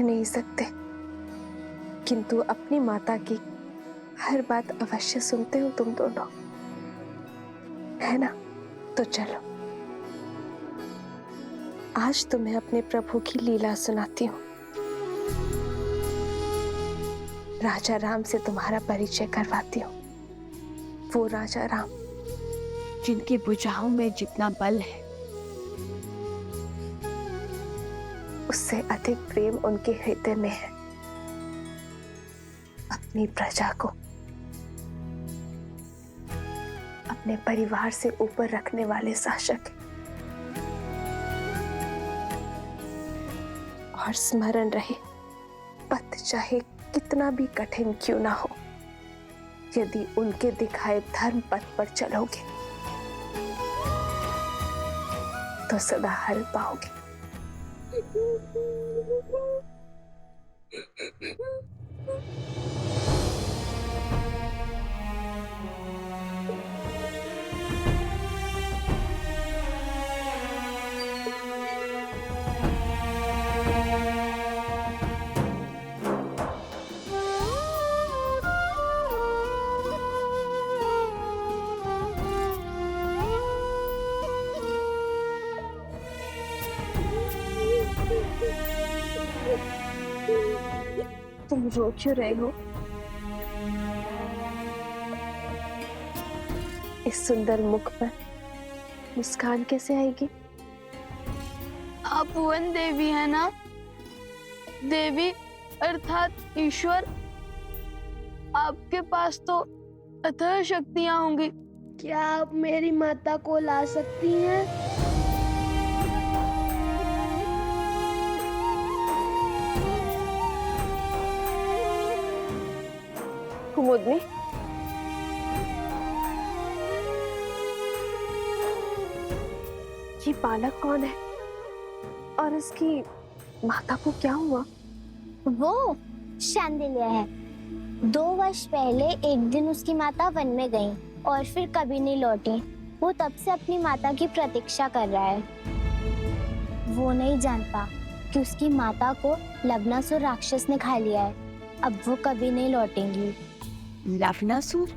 कह नहीं सकते, किंतु अपनी माता की हर बात अवश्य सुनते हो तुम दोनों, है ना? तो चलो, आज तुम्हें अपने प्रभु की लीला सुनाती हूँ। राजा राम से तुम्हारा परिचय करवाती हूँ। वो राजा राम जिनकी भुजाओं में जितना बल है, उससे अधिक प्रेम उनके हृदय में है। अपनी प्रजा को अपने परिवार से ऊपर रखने वाले शासक हैं। और स्मरण रहे, पथ चाहे कितना भी कठिन क्यों ना हो, यदि उनके दिखाए धर्म पथ पर चलोगे तो सदा हल पाओगे। तुम रो क्यों रहे हो? इस सुंदर मुख पर मुस्कान कैसे आएगी? आप भुवन देवी है ना? देवी अर्थात ईश्वर। आपके पास तो अथाह शक्तियां होंगी। क्या आप मेरी माता को ला सकती हैं? कुमुदनी, ये बालक कौन है और इसकी माता को क्या हुआ? वो शांडिल्य है। 2 वर्ष पहले एक दिन उसकी माता वन में गई और फिर कभी नहीं लौटी। वो तब से अपनी माता की प्रतीक्षा कर रहा है। वो नहीं जानता कि उसकी माता को लवणासुर राक्षस ने खा लिया है। अब वो कभी नहीं लौटेंगी। लवणासुर?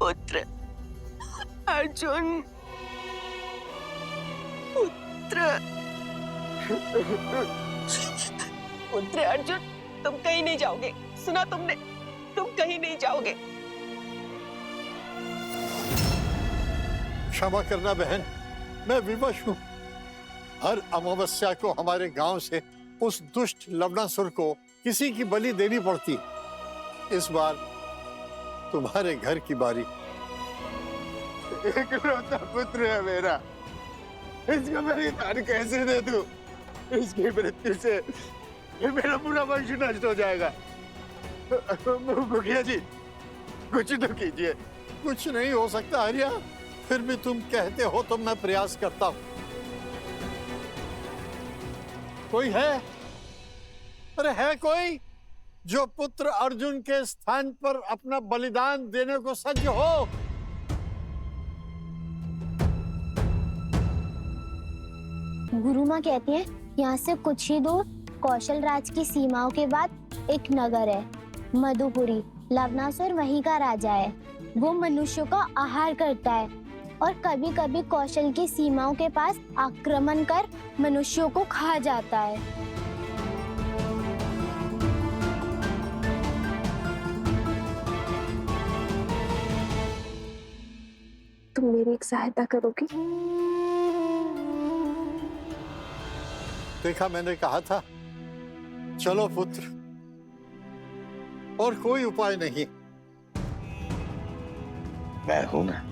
पुत्र अर्जुन, पुत्र अर्जुन, तुम कहीं नहीं जाओगे। सुना तुमने? तुम कहीं नहीं जाओगे। क्षमा करना बहन, मैं विवश हूँ। हर अमावस्या को हमारे गांव से उस दुष्ट लवणासुर को किसी की बलि देनी पड़ती। इस बार तुम्हारे घर की बारी। इकलौता पुत्र है मेरा, इसका बलिदान कैसे दे दूं? इसकी मृत्यु से ये मेरा पूरा वंश नष्ट हो जाएगा। मुखिया जी, कुछ तो कीजिए। कुछ नहीं हो सकता आर्या, फिर भी तुम कहते हो तो मैं प्रयास करता हूं। कोई है? अरे है कोई जो पुत्र अर्जुन के स्थान पर अपना बलिदान देने को सज्ज हो? गुरु माँ कहती है यहाँ से कुछ ही दूर कौशल राज की सीमाओं के बाद एक नगर है, मधुपुरी। लवणासुर वहीं का राजा है। वो मनुष्यों का आहार करता है और कभी कभी कौशल की सीमाओं के पास आक्रमण कर मनुष्यों को खा जाता है। तुम मेरी एक सहायता करोगी? देखा, मैंने कहा था। चलो पुत्र, और कोई उपाय नहीं। मैं हूं ना।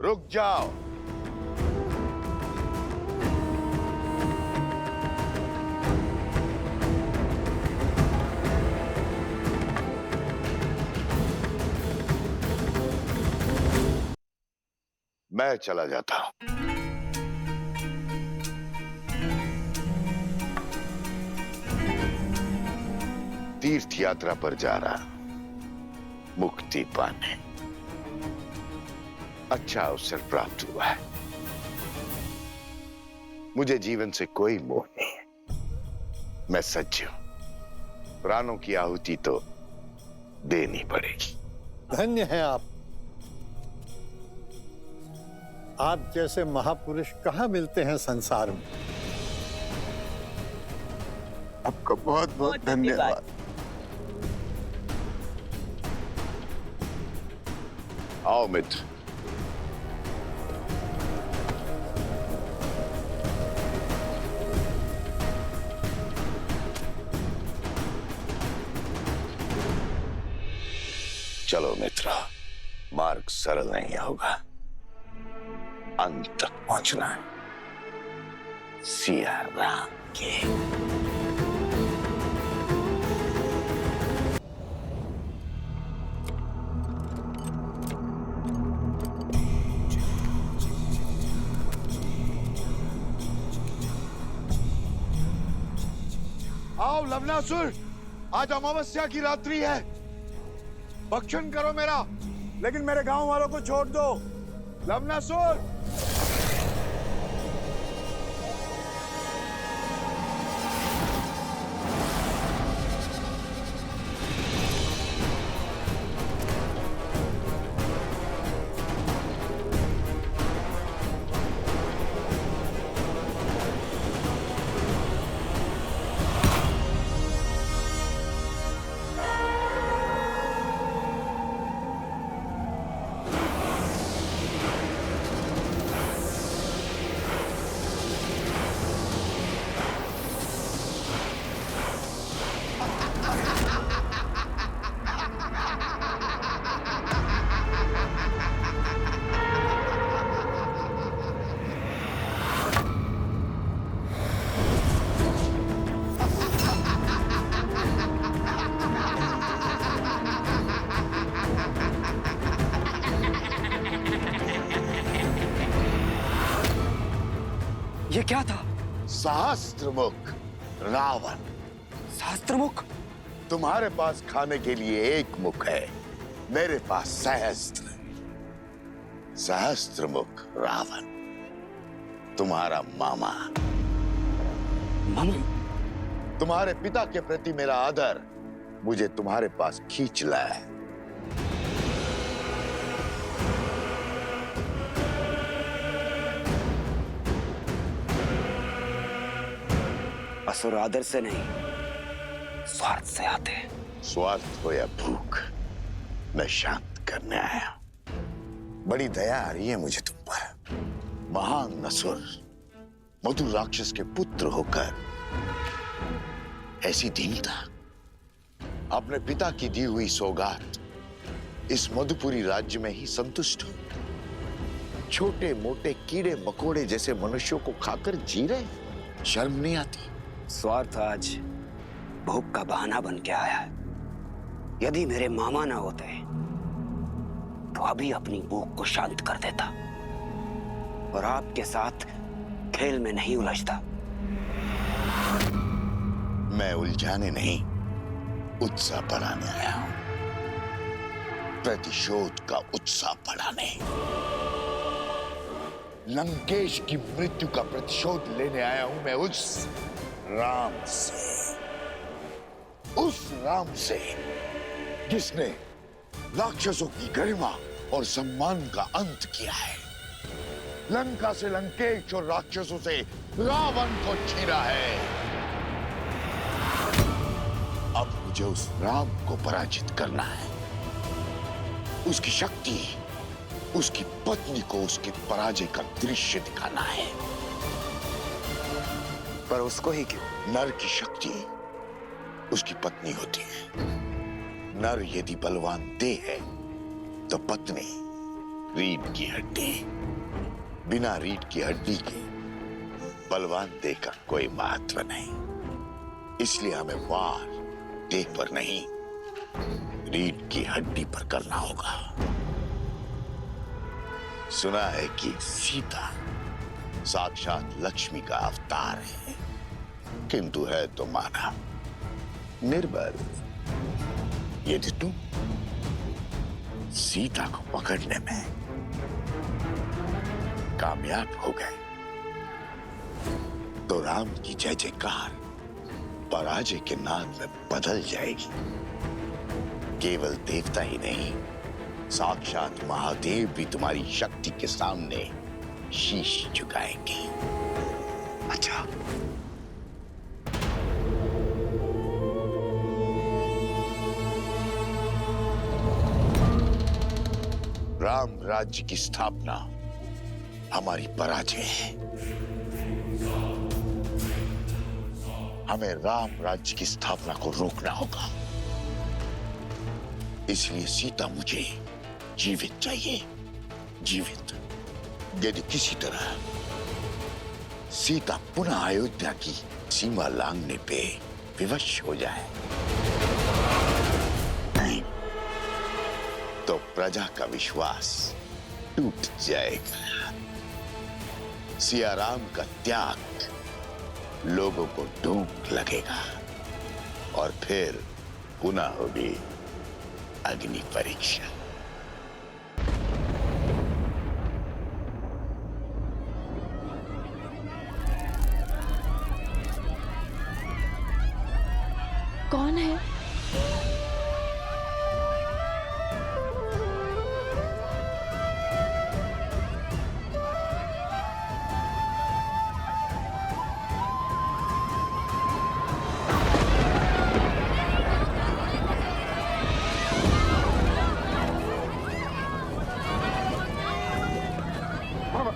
रुक जाओ। मैं चला जाता हूं। तीर्थ यात्रा पर जा रहा, मुक्ति पाने। अच्छा अवसर प्राप्त हुआ है। मुझे जीवन से कोई मोह नहीं है। मैं सच्ची हूं, प्राणों की आहुति तो देनी पड़ेगी। धन्य हैं आप। आप जैसे महापुरुष कहाँ मिलते हैं संसार में। आपका बहुत बहुत धन्यवाद। आओ मित्र। चलो मित्र, मार्ग सरल नहीं होगा, अंत तक पहुंचना है। सिया राम के। आओ लवनासुर, आज अमावस्या की रात्रि है। भक्षण करो मेरा, लेकिन मेरे गांव वालों को छोड़ दो। लवनासुर। ये क्या था? सहस्त्रमुख रावण। सहस्त्रमुख? तुम्हारे पास खाने के लिए एक मुख है, मेरे पास सहस्त्र। सहस्त्रमुख रावण तुम्हारा मामा। मामा? तुम्हारे पिता के प्रति मेरा आदर मुझे तुम्हारे पास खींच लाया। असुर आदर से नहीं, स्वार्थ से आते हैं। स्वार्थ हो या भूख, मैं शांत करने आया। बड़ी दया आ रही है मुझे तुम पर। महान असुर, मधुर राक्षस के पुत्र होकर ऐसी दीनता। अपने पिता की दी हुई सौगात इस मधुपुरी राज्य में ही संतुष्ट हो। छोटे मोटे कीड़े मकोड़े जैसे मनुष्यों को खाकर जी रहे, शर्म नहीं आती? स्वार्थ आज भूख का बहाना बन के आया है। यदि मेरे मामा ना होते तो अभी अपनी भूख को शांत कर देता और आपके साथ खेल में नहीं उलझता। मैं उलझाने नहीं, उत्साह बढ़ाने आया हूं। प्रतिशोध का उत्साह बढ़ाने। लंकेश की मृत्यु का प्रतिशोध लेने आया हूं मैं उस राम से। उस राम से जिसने राक्षसों की गरिमा और सम्मान का अंत किया है। लंका से लंकेश और राक्षसों से रावण को छीना है। अब मुझे उस राम को पराजित करना है। उसकी शक्ति, उसकी पत्नी को उसके पराजय का दृश्य दिखाना है। पर उसको ही क्यों? नर की शक्ति उसकी पत्नी होती है। नर यदि बलवान देह है तो पत्नी रीढ़ की हड्डी। बिना रीढ़ की हड्डी के बलवान देह का कोई महत्व नहीं। इसलिए हमें वार देह पर नहीं, रीढ़ की हड्डी पर करना होगा। सुना है कि सीता साक्षात लक्ष्मी का अवतार है, किंतु है तो मानव, निर्बल, यदि तुम सीता को पकड़ने में कामयाब हो गए तो राम की जय जयकार पराजय के नाद में बदल जाएगी। केवल देवता ही नहीं, साक्षात महादेव भी तुम्हारी शक्ति के सामने शीश झुकाएंगे। अच्छा, राम राज्य की स्थापना हमारी पराजय है। हमें राम राज्य की स्थापना को रोकना होगा। इसलिए सीता मुझे जीवित चाहिए, जीवित। यदि किसी तरह सीता पुनः अयोध्या की सीमा लांघने पे विवश हो जाए नहीं, तो प्रजा का विश्वास टूट जाएगा। सिया राम का त्याग लोगों को ढूंढ लगेगा और फिर पुनः होगी अग्नि परीक्षा। कौन है?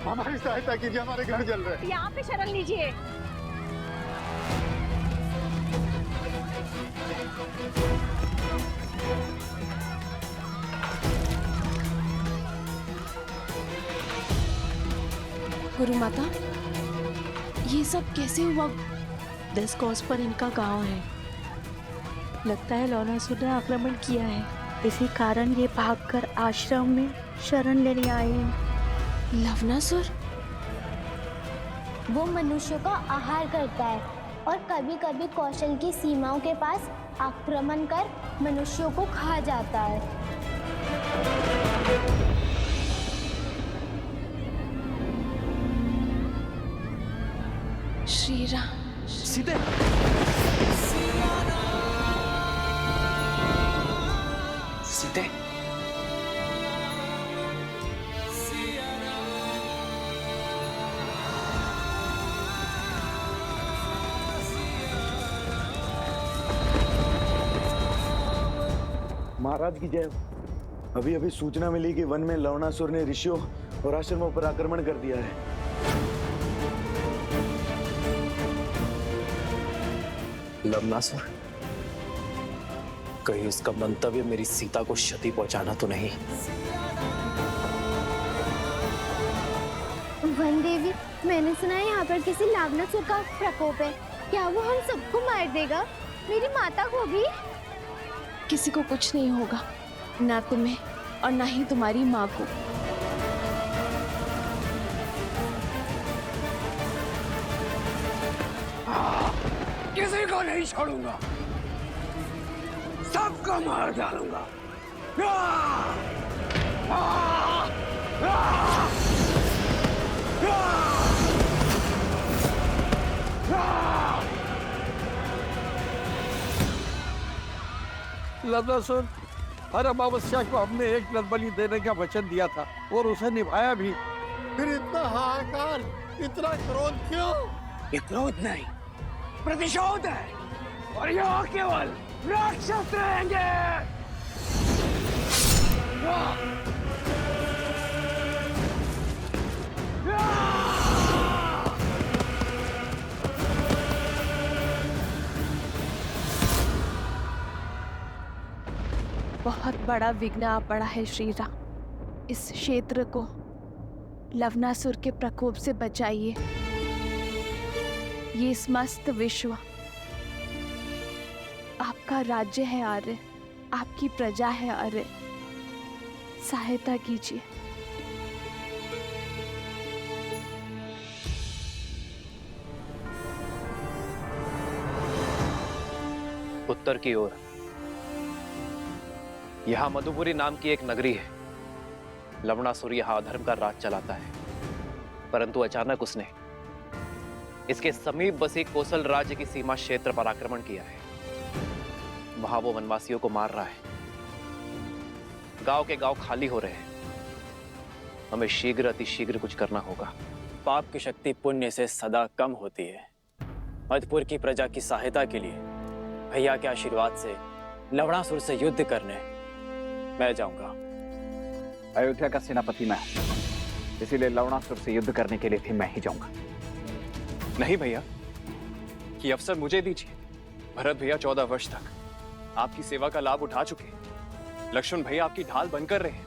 हमारी सहायता कीजिए, हमारे घर जल रहे हैं। यहाँ पे शरण लीजिए। गुरु माता, ये सब कैसे हुआ? 10 कोस पर इनका गांव है। लगता है लवणासुर ने आक्रमण किया है। इसी कारण ये भागकर आश्रम में शरण लेने आए हैं। लवणासुर? वो मनुष्यों का आहार करता है और कभी कभी कौशल की सीमाओं के पास आक्रमण कर मनुष्यों को खा जाता है। श्री राम। सीते, सीते, महाराज की जय। अभी अभी सूचना मिली कि वन में लवणासुर ने ऋषियों और आश्रमों पर आक्रमण कर दिया है। लवणासुर, कहीं उसका मंतव्य मेरी सीता को क्षति पहुंचाना तो नहीं? वन देवी, मैंने सुना है यहाँ पर किसी लवणासुर का प्रकोप है। क्या वो हम सबको मार देगा? मेरी माता को भी? किसी को कुछ नहीं होगा, ना तुम्हें और ना ही तुम्हारी माँ को। किसी को नहीं छोड़ूंगा, सबको मार डालूंगा। लवणासुर, हर अमावस्या को हमने एक नर बलि देने का वचन दिया था और उसे निभाया भी। फिर इतना हाहाकार, इतना क्रोध क्यों? ये क्रोध नहीं, प्रतिशोध है। और यहाँ केवल राक्षस रहेंगे। बहुत बड़ा विघ्न आ पड़ा है श्री राम। इस क्षेत्र को लवणासुर के प्रकोप से बचाइए। ये समस्त विश्व आपका राज्य है आर्य, आपकी प्रजा है आर्य। सहायता कीजिए। उत्तर की ओर यहाँ मधुपुरी नाम की एक नगरी है। लवणासुर यहाँ अधर्म का राज चलाता है, परंतु अचानक उसने इसके समीप बसी कोसल राज्य की सीमा क्षेत्र पर आक्रमण किया है। वहां वो वनवासियों को मार रहा है। गांव के गांव खाली हो रहे हैं। हमें शीघ्र अतिशीघ्र कुछ करना होगा। पाप की शक्ति पुण्य से सदा कम होती है। मधुपुर की प्रजा की सहायता के लिए भैया के आशीर्वाद से लवणासुर से युद्ध करने मैं जाऊंगा। अयोध्या का सेनापति मैं, इसीलिए लवणासुर से युद्ध करने के लिए भी मैं ही जाऊंगा। नहीं भैया, ये अवसर मुझे दीजिए। भरत भैया 14 वर्ष तक आपकी सेवा का लाभ उठा चुके हैं। लक्ष्मण भैया आपकी ढाल बनकर रहे हैं।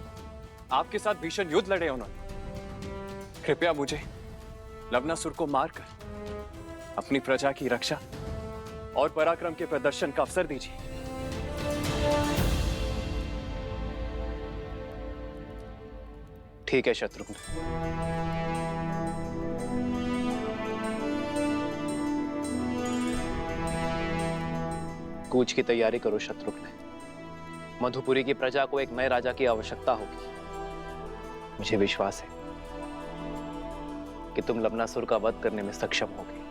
आपके साथ भीषण युद्ध लड़े उन्होंने। कृपया मुझे लवणासुर को मारकर अपनी प्रजा की रक्षा और पराक्रम के प्रदर्शन का अवसर दीजिए। ठीक है शत्रुघ्न। कूच की तैयारी करो शत्रुघ्न। मधुपुरी की प्रजा को एक नए राजा की आवश्यकता होगी। मुझे विश्वास है कि तुम लवणासुर का वध करने में सक्षम होगे।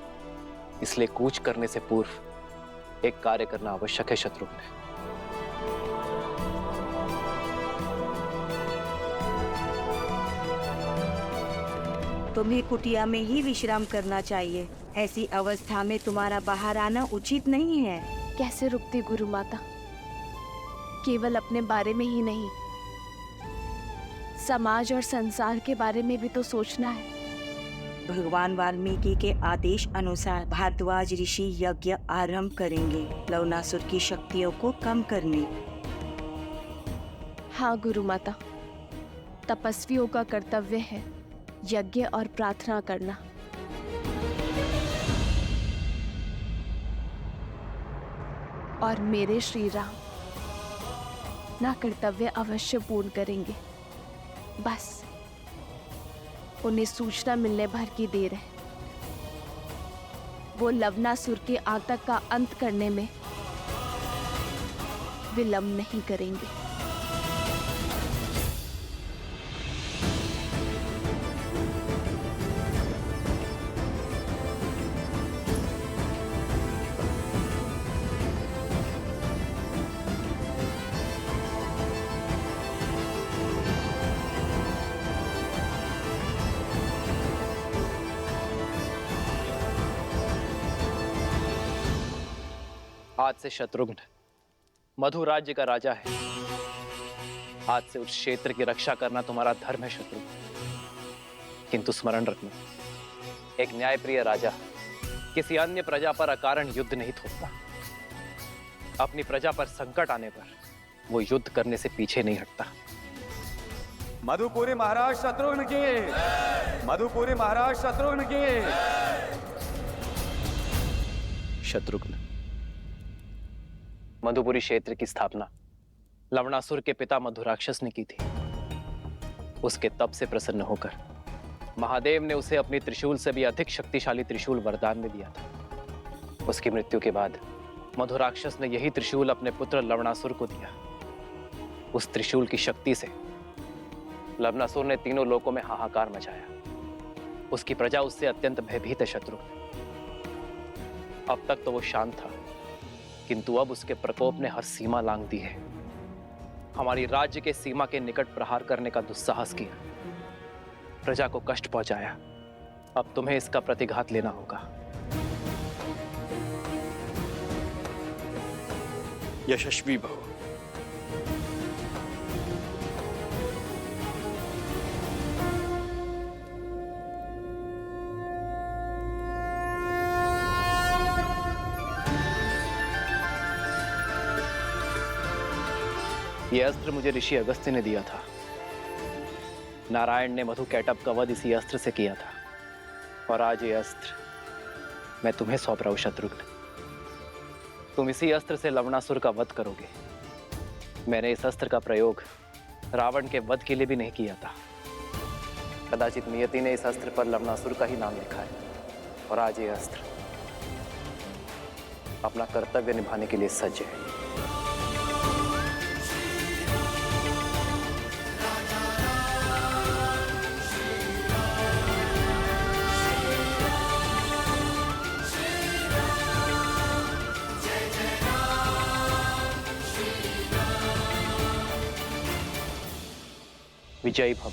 इसलिए कूच करने से पूर्व एक कार्य करना आवश्यक है शत्रुघ्न। तुम्हें कुटिया में ही विश्राम करना चाहिए। ऐसी अवस्था में तुम्हारा बाहर आना उचित नहीं है। कैसे रुकती गुरु माता? केवल अपने बारे में ही नहीं, समाज और संसार के बारे में भी तो सोचना है। भगवान वाल्मीकि के आदेश अनुसार भारद्वाज ऋषि यज्ञ आरंभ करेंगे लवणासुर की शक्तियों को कम करने। हाँ गुरु माता, तपस्वियों का कर्तव्य है यज्ञ और प्रार्थना करना। और मेरे श्री राम ना कर्तव्य अवश्य पूर्ण करेंगे। बस उन्हें सूचना मिलने भर की देर है। वो लवणासुर के आतंक का अंत करने में विलंब नहीं करेंगे। आज से शत्रुघ्न मधु राज्य का राजा है। आज से उस क्षेत्र की रक्षा करना तुम्हारा धर्म है शत्रुघ्न। किंतु स्मरण रखना, एक न्यायप्रिय राजा किसी अन्य प्रजा पर अकारण युद्ध नहीं थोपता। अपनी प्रजा पर संकट आने पर वो युद्ध करने से पीछे नहीं हटता। मधुपुरी महाराज शत्रुघ्न की, मधुपुरी महाराज शत्रुघ्न की। शत्रुघ्न, मधुपुरी क्षेत्र की स्थापना लवणासुर के पिता मधुराक्षस ने की थी। उसके तप से प्रसन्न होकर महादेव ने उसे अपनी त्रिशूल से भी अधिक शक्तिशाली त्रिशूल वरदान में दिया था। उसकी मृत्यु के बाद मधुराक्षस ने यही त्रिशूल अपने पुत्र लवणासुर को दिया। उस त्रिशूल की शक्ति से लवणासुर ने तीनों लोकों में हाहाकार मचाया। उसकी प्रजा उससे अत्यंत भयभीत है शत्रुघ्न। अब तक तो वो शांत था, किंतु अब उसके प्रकोप ने हर सीमा लांघ दी है। हमारी राज्य के सीमा के निकट प्रहार करने का दुस्साहस किया, प्रजा को कष्ट पहुंचाया। अब तुम्हें इसका प्रतिघात लेना होगा। यशस्वी भव। यह अस्त्र मुझे ऋषि अगस्त्य ने दिया था। नारायण ने मधु कैटभ का वध इसी अस्त्र से किया था, और आज ये अस्त्र मैं तुम्हें सौंप रहा हूं शत्रुघ्न। तुम इसी अस्त्र से लवणासुर का वध करोगे। मैंने इस अस्त्र का प्रयोग रावण के वध के लिए भी नहीं किया था। कदाचित नियति ने इस अस्त्र पर लवणासुर का ही नाम लिखा है, और आज ये अस्त्र अपना कर्तव्य निभाने के लिए सज्ज है। विजयी भव।